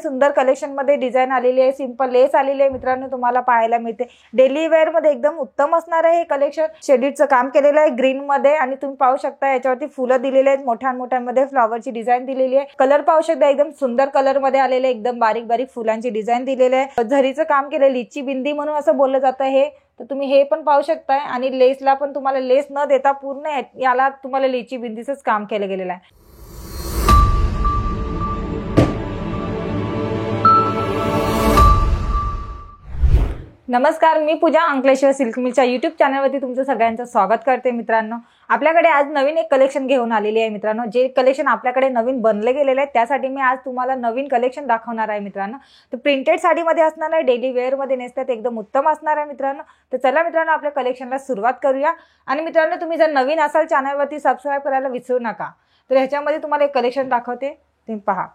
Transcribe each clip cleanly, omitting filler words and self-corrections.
सुंदर कलेक्शन मध्ये डिझाइन आलेली आहे, सिंपल लेस आलेली आहे मित्रांनो, तुम्हाला पाहायला मिळते। डेली वेअर मध्ये एकदम उत्तम असणार आहे हे कलेक्शन। शेडीडचं काम केलेलं आहे ग्रीन मध्ये आणि तुम्ही पाहू शकता याच्यावरती फुलं दिलेले आहेत, मोठ्या फ्लॉवरची डिझाइन दिलेली आहे। कलर पाहू शकता एकदम सुंदर कलर मध्ये आलेले, एकदम बारीक बारीक फुलांची डिझाइन दिलेली आहे। झरीचं काम केलं, लिची बिंदी म्हणून असं बोललं जातं हे, तर तुम्ही हे पण पाहू शकताय। आणि लेसला पण तुम्हाला लेस न देता पूर्ण याला तुम्हाला लिची बिंदीचंच काम केलं गेलेलं आहे। नमस्कार, मी पूजा अंकलेश्वर सिल्क मिलच्या YouTube चॅनलवरती तुमचं सगळ्यांचं स्वागत करते मित्रांनो। आपल्याकडे आज नवीन एक कलेक्शन घेऊन आलेली आहे मित्रांनो। जे कलेक्शन आपल्याकडे नवीन बनले गेलेले आहे त्यासाठी मी आज तुम्हाला नवीन कलेक्शन दाखवणार आहे मित्रांनो। तर प्रिंटेड साडीमध्ये असणार आहे, डेली वेअर मध्ये नेसतात एकदम उत्तम असणार आहे मित्रांनो। तर चला मित्रांनो आपल्या कलेक्शनला सुरुवात करूया। आणि मित्रांनो तुम्ही जर नवीन असाल चॅनलवरती सबस्क्राइब करायला विसरू नका। तर ह्याच्यामध्ये तुम्हाला एक कलेक्शन दाखवते, तुम्ही पहा।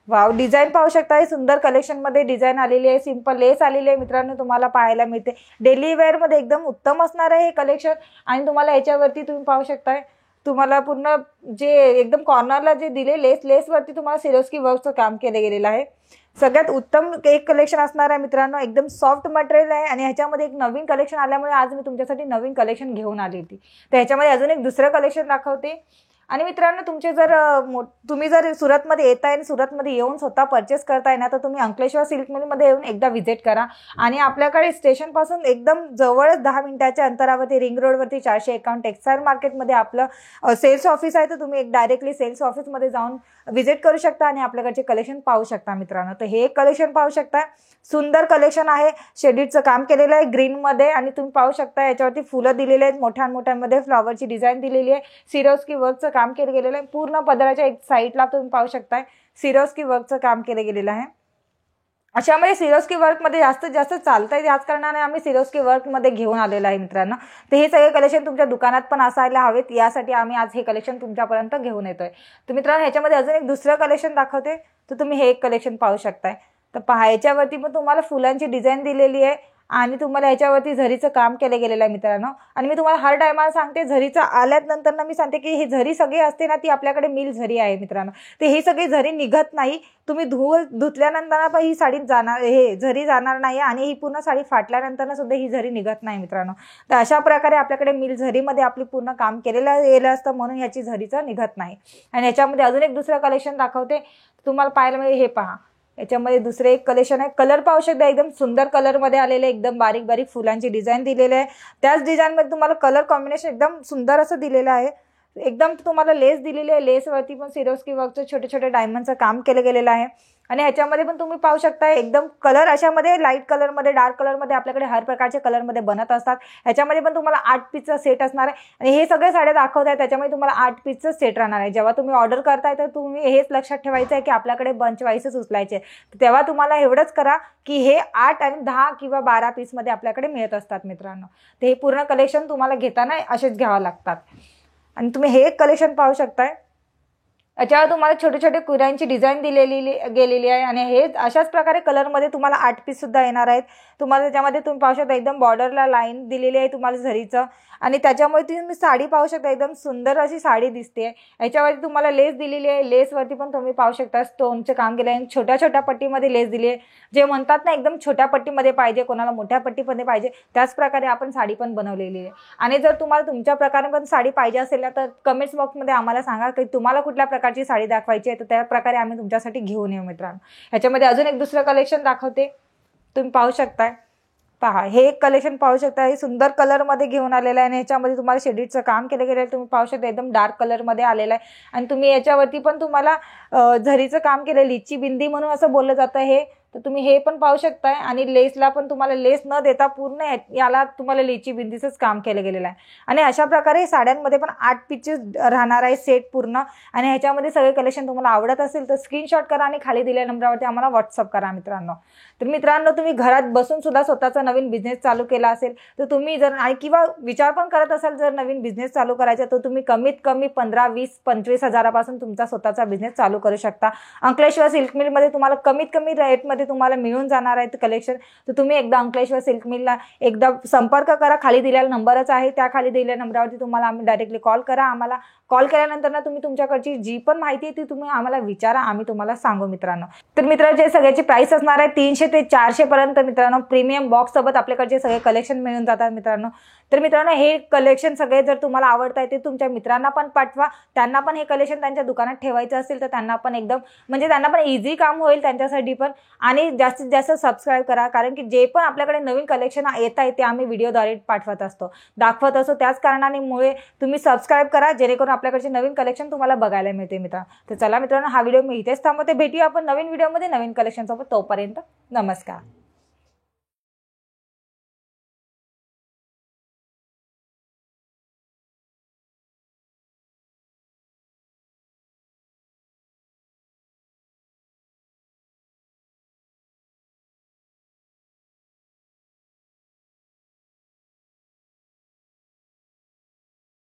वाव, डिझाइन पाहू शकता, सुंदर कलेक्शन मध्ये डिझाइन आलेली आहे, सिंपल लेस आलेली आहे मित्रांनो, तुम्हाला पाहायला मिळते। डेली वेअर मध्ये एकदम उत्तम असणार आहे हे कलेक्शन। आणि तुम्हाला याच्यावरती तुम्ही पाहू शकताय, तुम्हाला पूर्ण जे एकदम कॉर्नरला जे दिले लेस वरती तुम्हाला सिरोस्की वर्कचं काम केलं गेलेलं आहे। सगळ्यात उत्तम एक कलेक्शन असणार आहे मित्रांनो, एकदम सॉफ्ट मटेरियल आहे। आणि ह्याच्यामध्ये एक नवीन कलेक्शन आल्यामुळे आज मी तुमच्यासाठी नवीन कलेक्शन घेऊन आली होती। तर ह्याच्यामध्ये अजून एक दुसरं कलेक्शन दाखवते। आणि मित्रांनो तुम्ही जर सुरतमध्ये येताय आणि सुरतमध्ये येऊन स्वतः परचेस करताय ना, तर तुम्ही अंकलेश्वर सिल्क मिलमध्ये येऊन एकदा व्हिजिट करा। आणि आपल्याकडे स्टेशन पासून एकदम जवळच 10 मिनिटाच्या अंतरावरती रिंग रोडवरती 451 टेक्सटाईल मार्केटमध्ये आपलं सेल्स ऑफिस आहे। तर तुम्ही डायरेक्टली सेल्स ऑफिसमध्ये जाऊन व्हिजिट करू शकता आणि आपल्याकडचे कलेक्शन पाहू शकता मित्रांनो। तर हे कलेक्शन पाहू शकता, सुंदर कलेक्शन आहे, शेडीडचं काम केलेलं आहे ग्रीन मध्ये। आणि तुम्ही पाहू शकता याच्यावरती फुलं दिलेले आहेत, मोठ्या फ्लॉवरची डिझाइन दिलेली आहे, सिरोस्की वर्कचं काम केलं गेलेलं आहे। पूर्ण पदराच्या एक साईडला तुम्ही पाहू शकता सिरोस्की वर्कचं काम केलं गेलेलं आहे। अशामध्ये सिरोस्की वर्क मध्ये जास्तीत जास्त चालतंय, याच कारणाने आम्ही सिरोस्की वर्क मध्ये घेऊन आलेलं आहे मित्रांनो। तर हे सगळे कलेक्शन तुमच्या दुकानात पण असायला हवेत, यासाठी आम्ही आज हे कलेक्शन तुमच्यापर्यंत घेऊन येतोय। तर मित्रांनो ह्याच्यामध्ये अजून एक दुसरं कलेक्शन दाखवते, तर तुम्ही हे एक कलेक्शन पाहू शकताय। तर पहा, याच्यावरती पण तुम्हाला फुलांची डिझाइन दिलेली आहे आणि तुम्हाला याच्यावरती झरीचं काम केलं गेलेलं आहे मित्रांनो। आणि मी तुम्हाला हर टायमाला सांगते, झरीचं आल्यानंतर ना मी सांगते की ही झरी सगळी असते ना, ती आपल्याकडे मिल झरी आहे मित्रांनो। तर ही सगळी झरी निघत नाही, तुम्ही धुतल्यानंतर पण ही साडी जाणार, हे झरी जाणार नाही। आणि ही पूर्ण साडी फाटल्यानंतर सुद्धा ही झरी निघत नाही मित्रांनो। तर अशा प्रकारे आपल्याकडे मिल झरीमध्ये आपली पूर्ण काम केलेलं असतं, म्हणून ह्याची झरीचं निघत नाही। आणि याच्यामध्ये अजून एक दुसरं कलेक्शन दाखवते, तुम्हाला पाहायला मिळेल, हे पहा। याच्यामध्ये दुसरे एक कलेक्शन आहे, कलर पाहू शकता, एकदम सुंदर कलर मध्ये आलेले, एकदम बारीक बारीक फुलांची डिझाइन दिलेली आहे। त्याच डिझाइन मध्ये तुम्हाला कलर कॉम्बिनेशन एकदम सुंदर असं दिलेलं आहे। एकदम तुम्हाला लेस दिलेली आहे, लेसवरती पण सिरोस्की वर्कचं छोटे छोटे डायमंडचं काम केलं गेलेलं आहे। आणि ह्याच्यामध्ये पण तुम्ही पाहू शकता एकदम कलर अशामध्ये लाईट कलर मध्ये, डार्क कलर मध्ये आपल्याकडे हर प्रकारचे कलर मध्ये बनत असतात। ह्याच्यामध्ये पण तुम्हाला 8 पीसचा सेट असणार आहे। आणि हे सगळे साड्या दाखवताय त्याच्यामध्ये तुम्हाला 8 पीसचं सेट राहणार आहे। जेव्हा तुम्ही ऑर्डर करताय तर तुम्ही हेच लक्षात ठेवायचं आहे की आपल्याकडे बंच वाईसच उचलायचे, तेव्हा तुम्हाला एवढंच करा की हे 8 आणि 10 किंवा 12 पीस मध्ये आपल्याकडे मिळत असतात मित्रांनो। तर हे पूर्ण कलेक्शन तुम्हाला घेताना असेच घ्यावं लागतात। आणि तुम्ही हे एक कलेक्शन पाहू शकताय, याच्यावर तुम्हाला छोटे छोटे कुऱ्यांची डिझाइन दिलेली गेलेली आहे। आणि हे अशाच प्रकारे कलरमध्ये तुम्हाला 8 पीस सुद्धा येणार आहेत। तुम्हाला त्याच्यामध्ये तुम्ही पाहू शकता एकदम बॉर्डरला लाईन दिलेली आहे तुम्हाला झरीचं। आणि त्याच्यामुळे तुम्ही साडी पाहू शकता, एकदम सुंदर अशी साडी दिसते। याच्यावरती तुम्हाला लेस दिलेली आहे, लेसवरती पण तुम्ही पाहू शकता स्टोनचे काम केले आहे, छोट्या छोट्या पट्टीमध्ये लेस दिली आहे। जे म्हणतात ना एकदम छोट्या पट्टीमध्ये पाहिजे, कोणाला मोठ्या पट्टीमध्ये पाहिजे, त्याच प्रकारे आपण साडी पण बनवलेली आहे। आणि जर तुम्हाला तुमच्या प्रकारे पण साडी पाहिजे असेल ना, तर कमेंट्स बॉक्समध्ये आम्हाला सांगा की तुम्हाला कुठल्या प्रकारची साडी दाखवायची आहे, तर त्या प्रकारे आम्ही तुमच्यासाठी घेऊन येऊ मित्रांनो। ह्याच्यामध्ये अजून एक दुसरं कलेक्शन दाखवते, तुम्ही पाहू शकताय, पहा। हे एक कलेक्शन पाहू शकता, हे सुंदर कलर मध्ये घेऊन आलेलं आहे। आणि ह्याच्यामध्ये तुम्हाला शेडीडचं काम केलं गेलं आहे, तुम्ही पाहू शकता एकदम डार्क कलर मध्ये आलेलं आहे। आणि तुम्ही याच्यावरती पण तुम्हाला झरीचं काम केलं, लिची बिंदी म्हणून असं बोललं जातं हे, तर तुम्ही हे पण पाहू शकताय। आणि लेसला पण तुम्हाला लेस न देता पूर्ण याला तुम्हाला लिची बिंदीचंच काम केलं गेलेलं आहे। आणि अशा प्रकारे साड्यांमध्ये पण 8 पीसेस राहणार आहे सेट पूर्ण। आणि ह्याच्यामध्ये सगळे कलेक्शन तुम्हाला आवडत असेल तर स्क्रीनशॉट करा आणि खाली दिलेल्या नंबरवरती आम्हाला व्हॉट्सअप करा मित्रांनो। तर मित्रांनो तुम्ही घरात बसून सुद्धा स्वतःचा नवीन बिझनेस चालू केला असेल तर तुम्ही जर किंवा विचार पण करत असाल जर नवीन बिझनेस चालू करायचा, तर तुम्ही कमीत कमी 15, 20, 25 हजारापासून तुमचा स्वतःचा बिझनेस चालू करू शकता। अंकलेश्वर सिल्क मिलमध्ये तुम्हाला कमीत कमी रेटमध्ये प्राईसमध्ये तुम्हाला मिळून जाणार आहे कलेक्शन, तर तुम्ही एकदा अंकलेश्वर सिल्क मिलला एकदा संपर्क करा. खाली दिलेला नंबरच आहे, त्या खाली दिलेल्या नंबरवरती तुम्हाला आम्ही डायरेक्टली कॉल करा. आम्हाला कॉल केल्यानंतर ना तुम्ही तुमच्याकडची जी पण माहिती आहे ती तुम्ही आम्हाला विचारा, आम्ही तुम्हाला सांगू मित्रांनो. तर मित्रांनो, जे सगळ्याची प्राइस असणार आहे 300 ते 400 पर्यंत मित्रांनो. प्रीमियम बॉक्स सोबत आपल्याकडचे सगळे कलेक्शन मिळून जातात मित्रांनो. तर मित्रांनो, हे कलेक्शन सगळे जर तुम्हाला आवडत आहे ते तुमच्या मित्रांना पण पाठवा. त्यांना पण हे कलेक्शन त्यांच्या दुकानात ठेवायचं असेल तर त्यांना पण एकदम म्हणजे त्यांना पण इझी काम होईल त्यांच्यासाठी पण. आणि जास्तीत जास्त सबस्क्राईब करा, कारण की जे पण आपल्याकडे नवीन कलेक्शन येत आहे ते आम्ही व्हिडिओद्वारे पाठवत असतो, दाखवत असतो. त्याच कारणामुळे तुम्ही सबस्क्राईब करा, जेणेकरून आपल्याकडचे नवीन कलेक्शन तुम्हाला बघायला मिळते मित्रांनो. तर चला मित्रांनो, हा व्हिडिओ मी इथेच थांबवते. भेटूया आपण नवीन व्हिडिओमध्ये नवीन कलेक्शन सोबत. तोपर्यंत नमस्कार.